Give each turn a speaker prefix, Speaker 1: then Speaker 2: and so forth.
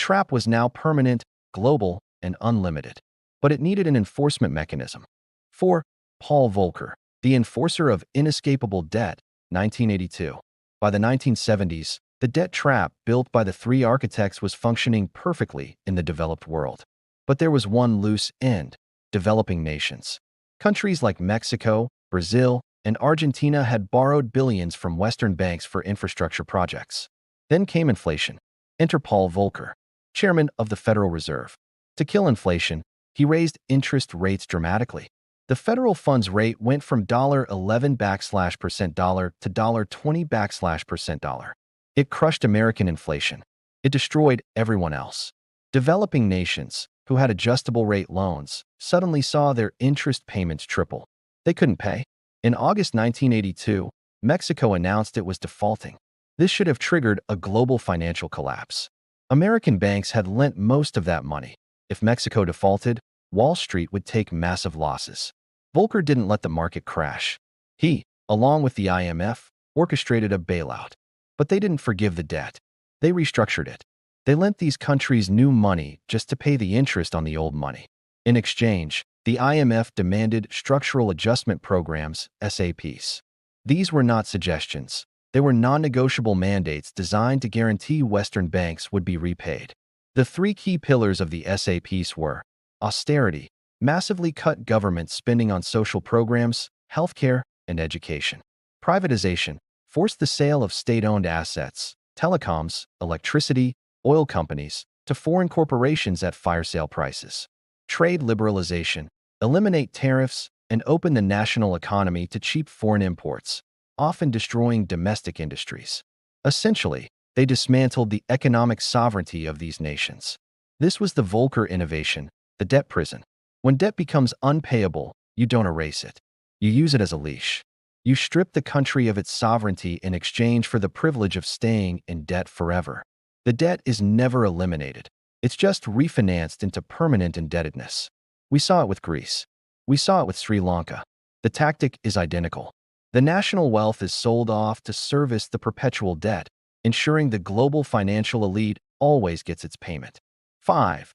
Speaker 1: trap was now permanent, global, and unlimited. But it needed an enforcement mechanism. 4. Paul Volcker, the enforcer of inescapable debt, 1982. By the 1970s, the debt trap built by the three architects was functioning perfectly in the developed world. But there was one loose end: developing nations. Countries like Mexico, Brazil, and Argentina had borrowed billions from Western banks for infrastructure projects. Then came inflation. Enter Paul Volcker, chairman of the Federal Reserve. To kill inflation, he raised interest rates dramatically. The federal funds rate went from $11% to $20% It crushed American inflation. It destroyed everyone else. Developing nations, who had adjustable rate loans, suddenly saw their interest payments triple. They couldn't pay. In August 1982, Mexico announced it was defaulting. This should have triggered a global financial collapse. American banks had lent most of that money. If Mexico defaulted, Wall Street would take massive losses. Volcker didn't let the market crash. He, along with the IMF, orchestrated a bailout. But they didn't forgive the debt. They restructured it. They lent these countries new money just to pay the interest on the old money. In exchange, the IMF demanded structural adjustment programs, SAPs. These were not suggestions. They were non-negotiable mandates designed to guarantee Western banks would be repaid. The three key pillars of the SAPs were austerity, massively cut government spending on social programs, healthcare, and education. Privatization, forced the sale of state-owned assets, telecoms, electricity, oil companies, to foreign corporations at fire sale prices. Trade liberalization, eliminate tariffs, and open the national economy to cheap foreign imports, often destroying domestic industries. Essentially, they dismantled the economic sovereignty of these nations. This was the Volcker innovation, the debt prison. When debt becomes unpayable, you don't erase it. You use it as a leash. You strip the country of its sovereignty in exchange for the privilege of staying in debt forever. The debt is never eliminated. It's just refinanced into permanent indebtedness. We saw it with Greece. We saw it with Sri Lanka. The tactic is identical. The national wealth is sold off to service the perpetual debt, ensuring the global financial elite always gets its payment. 5.